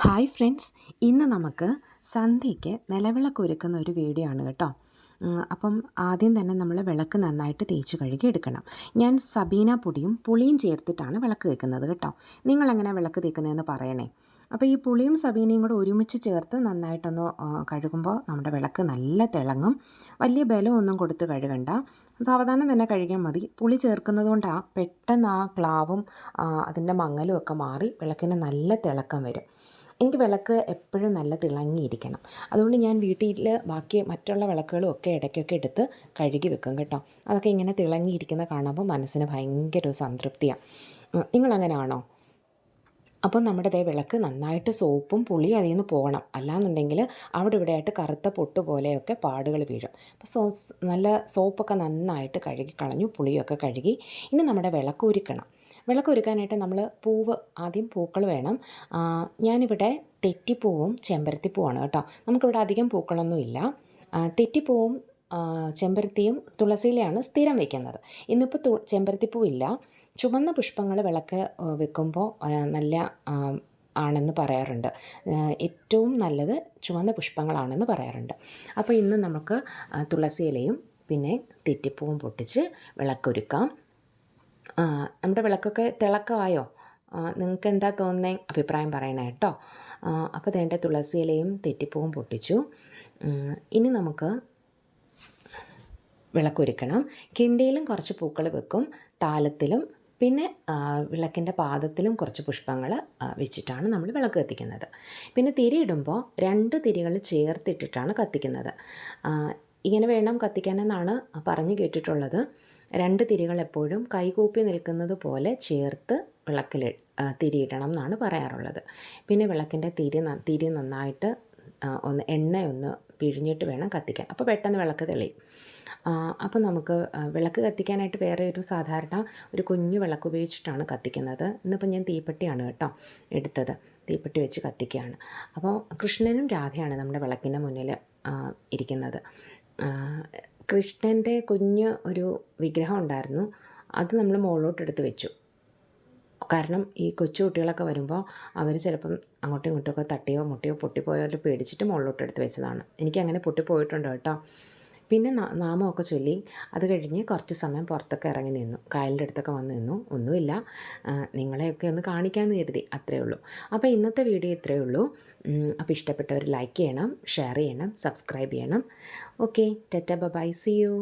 Hi friends, ഇന്ന് നമുക്ക് സന്ധ്യയ്ക്ക് നിലവിളക്ക് ഒരുക്കുന്ന ഒരു വീഡിയോ ആണ് കേട്ടോ. അപ്പം ആദ്യം തന്നെ നമ്മൾ വിളക്ക് നന്നായിട്ട് തേച്ച് കഴുകി എടുക്കണം. ഞാൻ സബീന പൊടിയും പുളിയും ചേർത്തിട്ടാണ് വിളക്ക് തേക്കുന്നത് കേട്ടോ. നിങ്ങളെങ്ങനെ വിളക്ക് തേക്കുന്നതെന്ന് പറയണേ. അപ്പോൾ ഈ പുളിയും സബീനയും കൂടെ ഒരുമിച്ച് ചേർത്ത് നന്നായിട്ടൊന്ന് കഴുകുമ്പോൾ നമ്മുടെ വിളക്ക് നല്ല തിളങ്ങും. വലിയ ബലമൊന്നും കൊടുത്ത് കഴുകണ്ട, സാവധാനം തന്നെ കഴുകിയാൽ മതി. പുളി ചേർക്കുന്നത് കൊണ്ടാണ് പെട്ടെന്ന് ആ ക്ലാവും അതിൻ്റെ മങ്ങലും ഒക്കെ മാറി വിളക്കിന് നല്ല തിളക്കം വരും. എനിക്ക് വിളക്ക് എപ്പോഴും നല്ല തിളങ്ങിയിരിക്കണം. അതുകൊണ്ട് ഞാൻ വീട്ടിൽ ബാക്കി മറ്റുള്ള വിളക്കുകളും ഒക്കെ ഇടയ്ക്കൊക്കെ എടുത്ത് കഴുകി വെക്കും കേട്ടോ. അതൊക്കെ ഇങ്ങനെ തിളങ്ങിയിരിക്കുന്ന കാണുമ്പോൾ മനസ്സിന് ഭയങ്കര ഒരു സംതൃപ്തിയാണ്. നിങ്ങളങ്ങനെയാണോ? അപ്പോൾ നമ്മുടെ വിളക്ക് നന്നായിട്ട് സോപ്പും പുളിയും അതിൽ നിന്ന് പോകണം. അല്ലാന്നുണ്ടെങ്കിൽ അവിടെ ഇവിടെ ആയിട്ട് കറുത്ത പൊട്ട് പോലെയൊക്കെ പാടുകൾ വീഴും. അപ്പോൾ നല്ല സോപ്പൊക്കെ നന്നായിട്ട് കഴുകി കളഞ്ഞു, പുളിയൊക്കെ കഴുകി. ഇനി നമ്മുടെ വിളക്ക് ഒരുക്കണം. വിളക്ക് ഒരുക്കാനായിട്ട് നമ്മൾ ആദ്യം പൂക്കൾ വേണം. ഞാനിവിടെ തെറ്റിപ്പൂവും ചെമ്പരത്തിപ്പൂവാണ് കേട്ടോ. നമുക്കിവിടെ അധികം പൂക്കളൊന്നുമില്ല. തെറ്റിപ്പൂവും ചെമ്പരത്തിയും തുളസിയിലാണ് സ്ഥിരം വയ്ക്കുന്നത്. ഇന്നിപ്പോൾ ചെമ്പരത്തിപ്പൂവില്ല. ചുവന്ന പുഷ്പങ്ങൾ വിളക്ക് വെക്കുമ്പോൾ നല്ല ആണെന്ന് പറയാറുണ്ട്. ഏറ്റവും നല്ലത് ചുവന്ന പുഷ്പങ്ങളാണെന്ന് പറയാറുണ്ട്. അപ്പോൾ ഇന്ന് നമുക്ക് തുളസി ഇലയും പിന്നെ തെറ്റിപ്പൂവും പൊട്ടിച്ച് വിളക്കൊരുക്കാം. നമ്മുടെ വിളക്കൊക്കെ തിളക്കമായോ? നിങ്ങൾക്ക് എന്താ തോന്നുന്നത്? അഭിപ്രായം പറയണേ കേട്ടോ. അപ്പോൾ വേണ്ട തുളസി ഇലയും തെറ്റിപ്പൂവും പൊട്ടിച്ചു. ഇനി നമുക്ക് വിളക്കൊരുക്കണം. കിണ്ടിയിലും കുറച്ച് പൂക്കൾ വെക്കും, താലത്തിലും പിന്നെ വിളക്കിൻ്റെ പാദത്തിലും കുറച്ച് പുഷ്പങ്ങൾ വെച്ചിട്ടാണ് നമ്മൾ വിളക്ക് കത്തിക്കുന്നത്. പിന്നെ തിരിയിടുമ്പോൾ 2 തിരികൾ ചേർത്തിട്ടിട്ടാണ് കത്തിക്കുന്നത്. ഇങ്ങനെ വേണം കത്തിക്കാനെന്നാണ് പറഞ്ഞു കേട്ടിട്ടുള്ളത്. 2 തിരികൾ എപ്പോഴും കൈകൂപ്പി നിൽക്കുന്നത് പോലെ ചേർത്ത് വിളക്കിൽ തിരിയിടണം എന്നാണ് പറയാറുള്ളത്. പിന്നെ വിളക്കിൻ്റെ തിരി നന്നായിട്ട് എണ്ണയൊന്ന് പിഴിഞ്ഞിട്ട് വേണം കത്തിക്കാൻ. അപ്പോൾ പെട്ടെന്ന് വിളക്ക് തെളിയും. അപ്പോൾ നമുക്ക് വിളക്ക് കത്തിക്കാനായിട്ട് വേറെ സാധാരണ ഒരു കുഞ്ഞു വിളക്ക് ഉപയോഗിച്ചിട്ടാണ് കത്തിക്കുന്നത്. ഇന്നിപ്പോൾ ഞാൻ തീപ്പെട്ടിയാണ് കേട്ടോ എടുത്തത്. തീപ്പെട്ടി വെച്ച് കത്തിക്കുകയാണ്. അപ്പോൾ കൃഷ്ണനും രാധയാണ് നമ്മുടെ വിളക്കിൻ്റെ മുന്നിൽ ഇരിക്കുന്നത്. കൃഷ്ണൻ്റെ കുഞ്ഞ് ഒരു വിഗ്രഹം ഉണ്ടായിരുന്നു. അത് നമ്മൾ മുകളിലോട്ടെടുത്ത് വെച്ചു. കാരണം ഈ കൊച്ചു കുട്ടികളൊക്കെ വരുമ്പോൾ അവർ ചിലപ്പം അങ്ങോട്ടും ഇങ്ങോട്ടുമൊക്കെ തട്ടിയോ മുട്ടിയോ പൊട്ടിപ്പോയോ പേടിച്ചിട്ട് മുകളിലോട്ടെടുത്ത് വെച്ചതാണ്. എനിക്കങ്ങനെ പൊട്ടിപ്പോയിട്ടുണ്ട് കേട്ടോ. പിന്നെ നാമമൊക്കെ ചൊല്ലി അത് കഴിഞ്ഞ് കുറച്ച് സമയം പുറത്തൊക്കെ ഇറങ്ങി നിന്നു. കായലിൻ്റെ അടുത്തൊക്കെ വന്ന് നിന്നു. ഒന്നുമില്ല, നിങ്ങളെയൊക്കെ ഒന്ന് കാണിക്കാമെന്ന് കരുതി, അത്രയേ ഉള്ളൂ. അപ്പോൾ ഇന്നത്തെ വീഡിയോ ഇത്രയേ ഉള്ളൂ. അപ്പോൾ ഇഷ്ടപ്പെട്ടവർ ലൈക്ക് ചെയ്യണം, ഷെയർ ചെയ്യണം, സബ്സ്ക്രൈബ് ചെയ്യണം. Okay, tata bye, see U.